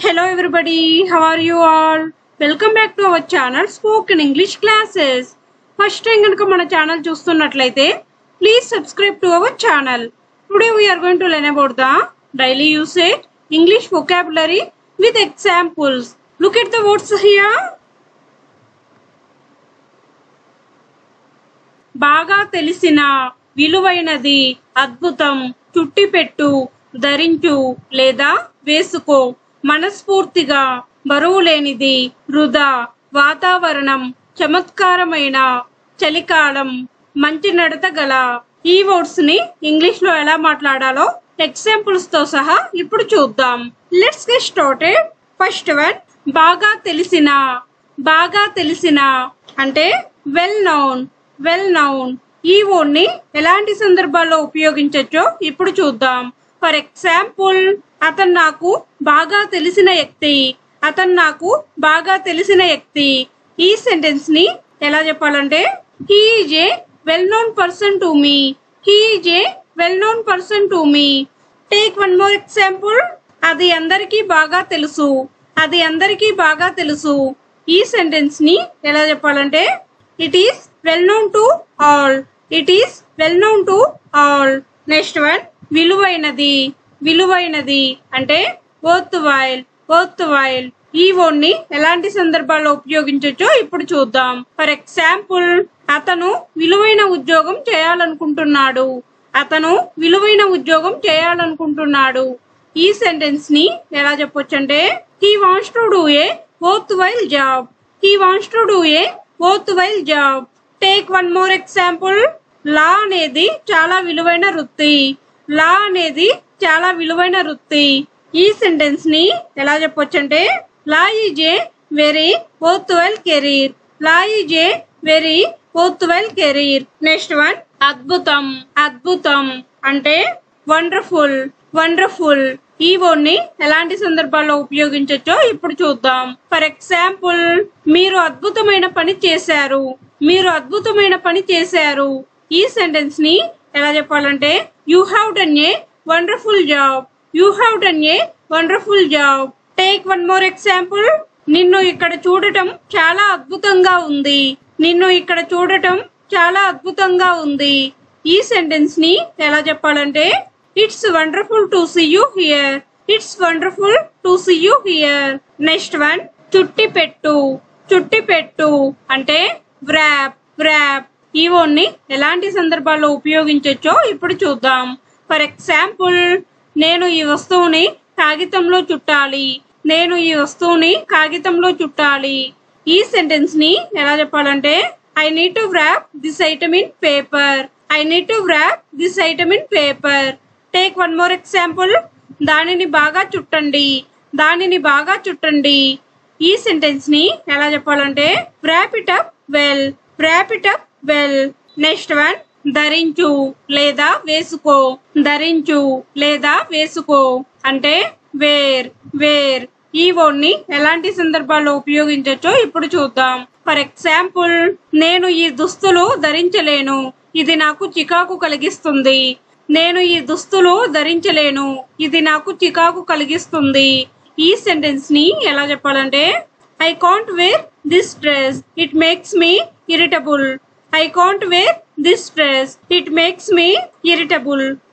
Hello everybody, how are you all? Welcome back to our channel Spoken English Classes. First time ganaka mana channel chustunnatlaite please subscribe to our channel. Today we are going to learn about the daily usage English vocabulary with examples. Look at the words here. బాగా తెలిసిన విలువైనది అద్భుతం చుట్టిపెట్టు ధరించు లేదా వేసుకో మనస్ఫూర్తిగా బరువు లేనిది వృధా వాతావరణం చమత్కారమైన చలికాలం మంచి నడత గల ఈ వర్డ్స్ ని ఇంగ్లీష్ లో ఎలా మాట్లాడాలో ఎగ్జాంపుల్స్ తో సహా ఇప్పుడు చూద్దాం. Let's get started. First one బాగా తెలిసిన అంటే వెల్ నౌన్ ఈ వర్డ్ ని ఎలాంటి సందర్భాల్లో ఉపయోగించొచ్చో ఇప్పుడు చూద్దాం. ఫర్ ఎగ్జాంపుల్ అతను నాకు బాగా తెలిసిన వ్యక్తి ఈ సెంటెన్స్ ని ఎలా చెప్పాలంటే he is A well known person to me take one more example. అది అందరికీ బాగా తెలుసు ఈ సెంటెన్స్ ని ఎలా చెప్పాలంటే it is well known to all. Next one విలువైనది అంటే వర్త్ వైల్ ఈ వర్డ్ ని ఎలాంటి సందర్భాల్లో ఉపయోగించొచ్చో ఇప్పుడు చూద్దాం. ఫర్ ఎగ్జాంపుల్ అతను విలువైన ఉద్యోగం చేయాలనుకుంటున్నాడు ఈ సెంటెన్స్ ని ఎలా చెప్పొచ్చు అంటే he wants to do a worthwhile job. Take one more example. Law అనేది చాలా విలువైన వృత్తి ఈ సెంటెన్స్ ని ఎలా చెప్పొచ్చు అంటే law is a very worthwhile career. Next one అద్భుతం అంటే వండర్ఫుల్ ఈ వర్డ్ ని ఎలాంటి సందర్భాల్లో ఉపయోగించొచ్చో ఇప్పుడు చూద్దాం. ఫర్ ఎగ్జాంపుల్ మీరు అద్భుతమైన పని చేశారు ఈ సెంటెన్స్ ని ఎలా చెప్పాలంటే you have done a wonderful job. Take one more example. నిన్ను ఇక్కడ చూడటం చాలా అద్భుతంగా ఉంది ఈ సెంటెన్స్ ని ఎలా చెప్పాలంటే it's wonderful to see you here. Next one చుట్టిపెట్టు అంటే వ్రాప్ ఈ వర్డ్ ని ఎలాంటి సందర్భాల్లో ఉపయోగించొచ్చో ఇప్పుడు చూద్దాం. ఫర్ ఎగ్జాంపుల్ నేను ఈ వస్తువుని కాగితంలో చుట్టాలి ఈ సెంటెన్స్ ని ఎలా చెప్పాలంటే I need to wrap this item in paper. Take one more example. దానిని బాగా చుట్టండి ఈ సెంటెన్స్ ని ఎలా చెప్పాలంటే wrap it up well. Next one ధరించు లేదా వేసుకో అంటే వేర్ ఈ వర్డ్ ని ఎలాంటి సందర్భాల్లో ఉపయోగించొచ్చో ఇప్పుడు చూద్దాం. ఫర్ ఎగ్జాంపుల్ నేను ఈ దుస్తులు ధరించలేను ఇది నాకు చికాకు కలిగిస్తుంది ఈ సెంటెన్స్ ని ఎలా చెప్పాలంటే I can't wear this dress it makes me irritable.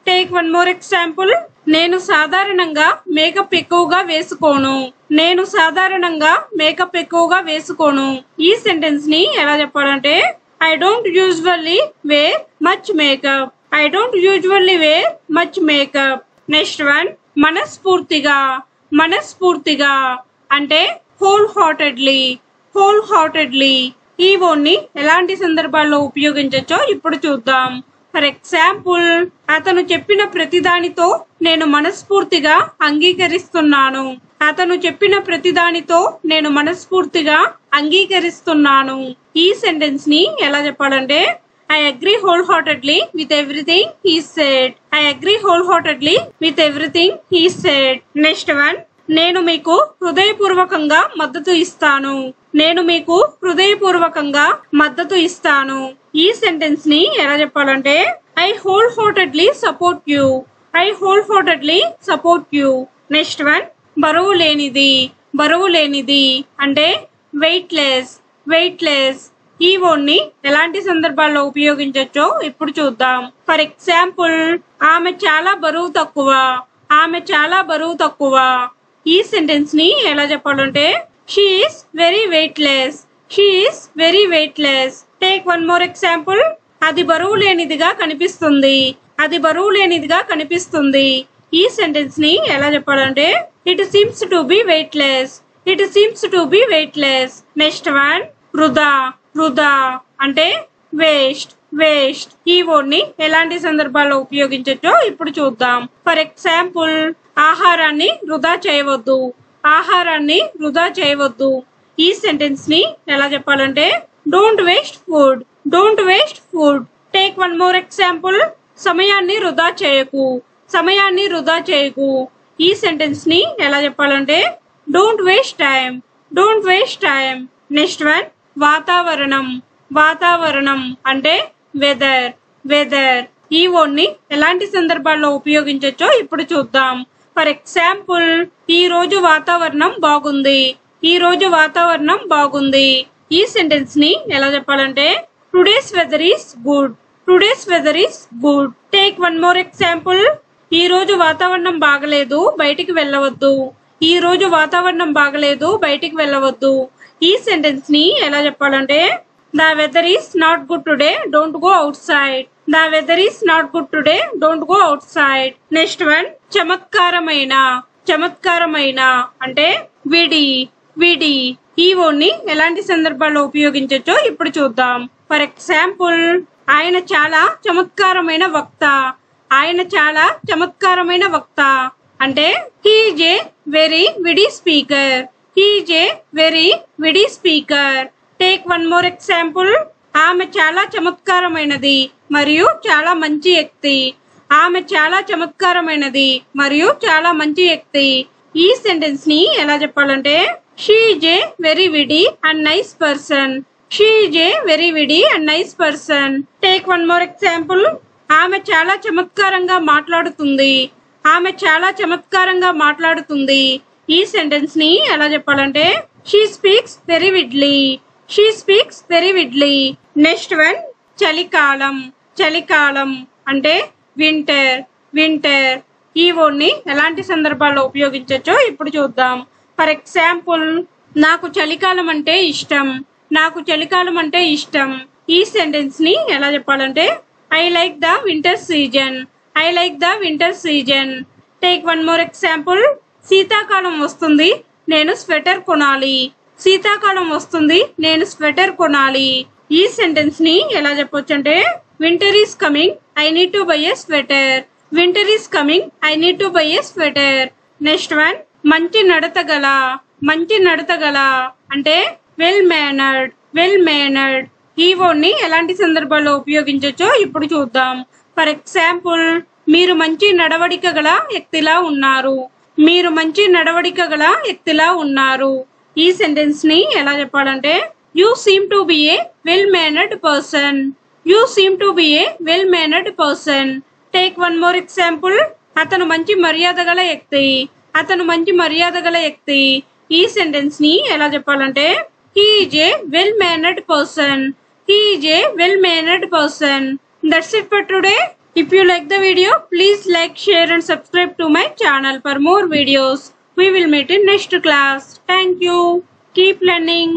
Take one more example. నేను సాధారణంగా మేకప్ ఎక్కువగా వేసుకోను ఈ సెంటెన్స్ ని ఎలా చెప్పాలంటే I don't usually wear much makeup. Next one మనస్ఫూర్తిగా అంటే హోల్ హార్టెడ్లీ ఈ వర్డ్ ని ఎలాంటి సందర్భాల్లో ఉపయోగించొచ్చో ఇప్పుడు చూద్దాం. ఫర్ ఎగ్జాంపుల్ అతను చెప్పిన ప్రతిదానితో నేను మనస్ఫూర్తిగా అంగీకరిస్తున్నాను ఈ సెంటెన్స్ ని ఎలా చెప్పాలంటే I agree wholeheartedly with everything he said. Next one నేను మీకు హృదయపూర్వకంగా మద్దతు ఇస్తాను ఈ సెంటెన్స్ ని ఎలా చెప్పాలంటే I wholeheartedly support you. Next one బరువు లేనిది బరువు లేనిది అంటే వెయిట్లెస్ వెయిట్లెస్. ఈ వర్డ్ని ఎలాంటి సందర్భాల్లో ఉపయోగించవచ్చో ఇప్పుడు చూద్దాం. ఫర్ ఎగ్జాంపుల్, ఆమె చాలా బరువు తక్కువ ఆమె చాలా బరువు తక్కువ. ఈ సెంటెన్స్ ని ఎలా చెప్పాలంటే she is very weightless she is very weightless. Take one more example. అది బరువు లేనిదిగా కనిపిస్తుంది అది బరువు లేనిదిగా కనిపిస్తుంది. ఈ సెంటెన్స్ ని ఎలా చెప్పాలంటే it seems to be weightless it seems to be weightless. Next one, వృధా వృధా అంటే వేస్ట్ వేస్ట్. ఈ వర్డ్ ని ఎలాంటి సందర్భాల్లో ఉపయోగించవచ్చో ఇప్పుడు చూద్దాం. ఫర్ ఎగ్జాంపుల్, ఆహారాన్ని వృధా చేయవద్దు ఆహారాన్ని వృధా చేయవద్దు. ఈ సెంటెన్స్ ని ఎలా చెప్పాలంటే don't waste food don't waste food. Take one more example. సమయాన్ని వృధా చేయకు సమయాన్ని వృధా చేయకు. ఈ సెంటెన్స్ ని ఎలా చెప్పాలంటే don't waste time don't waste time. Next one, వాతావరణం వాతావరణం అంటే వెదర్ వెదర్. ఈ వర్డ్ ని ఎలాంటి సందర్భాల్లో ఉపయోగించవచ్చో ఇప్పుడు చూద్దాం. ఫర్ ఎగ్జాంపుల్, ఈ రోజు వాతావరణం బాగుంది ఈ రోజు వాతావరణం బాగుంది. ఈ సెంటెన్స్ ని ఎలా చెప్పాలంటే today's weather is good today's weather is good. Take one more example. ఈ రోజు వాతావరణం బాగలేదు బయటికి వెళ్ళవద్దు ఈ రోజు వాతావరణం బాగలేదు బయటికి వెళ్ళవద్దు. ఈ సెంటెన్స్ ని ఎలా చెప్పాలంటే the weather is not good today don't go outside the weather is not good today don't go outside. Next one, చమత్కారమైన చమత్కారమైన అంటే విడి విడి. ఈ వర్డ్ ని ఎలాంటి సందర్భాల్లో ఉపయోగించవచ్చో ఇప్పుడు చూద్దాం. ఫర్ ఎగ్జాంపుల్, ఆయన చాలా చమత్కారమైన వక్త ఆయన చాలా చమత్కారమైన వక్త అంటే he is a very witty speaker he is a very witty speaker. Take one more example. ఆమె చాలా చమత్కారమైనది మరియు చాలా మంచి వ్యక్తి ఆమె చాలా చమత్కారమైనది మరియు చాలా మంచి వ్యక్తి. ఈ సెంటెన్స్ ని ఎలా చెప్పాలంటే she is a very witty and nice person she is a very witty and nice person. Take one more example. ఆమె చాలా చమత్కారంగా మాట్లాడుతుంది ఆమె చాలా చమత్కారంగా మాట్లాడుతుంది. ఈ సెంటెన్స్ ని ఎలా చెప్పాలంటే she speaks very wittily she speaks very wittily. Next one, చలికాలం చలికాలం అంటే వింటర్ వింటర్. ఈ వర్డ్ ని ఎలాంటి సందర్భాల్లో ఉపయోగించవచ్చో ఇప్పుడు చూద్దాం. ఫర్ ఎగ్జాంపుల్, నాకు చలికాలం అంటే ఇష్టం నాకు చలికాలం అంటే ఇష్టం. ఈ సెంటెన్స్ ని ఎలా చెప్పాలంటే I like the winter season I like the winter season. Take one more example. శీతాకాలం వస్తుంది నేను స్వెటర్ కొనాలి శీతాకాలం వస్తుంది నేను స్వెటర్ కొనాలి. ఈ సెంటెన్స్ ని ఎలా చెప్పొచ్చు అంటే winter is coming I need to buy A sweater winter is coming I need to buy A sweater. Next one, మంచి నడత గల మంచి నడత గల అంటే వెల్ మేనర్డ్ వెల్ మేనర్డ్. ఈ వర్డ్ ని ఎలాంటి సందర్భాల్లో ఉపయోగించవచ్చో ఇప్పుడు చూద్దాం. ఫర్ ఎగ్జాంపుల్, మీరు మంచి నడవడిక గల వ్యక్తిలా ఉన్నారు మీరు మంచి నడవడిక గల వ్యక్తిలా ఉన్నారు. ఈ సెంటెన్స్ ని ఎలా చెప్పాలంటే you seem to be A well mannered person you seem to be A well mannered person. Take one more example. అతను మంచి మర్యాద గల వ్యక్తి అతను మంచి మర్యాద గల వ్యక్తి. ఈ సెంటెన్స్ ని ఎలా చెప్పాలంటే he is A well mannered person he is A well mannered person. That's it for today. If you like the video, please like, share and subscribe to my channel for more videos. We will meet in next class. Thank you. Keep learning.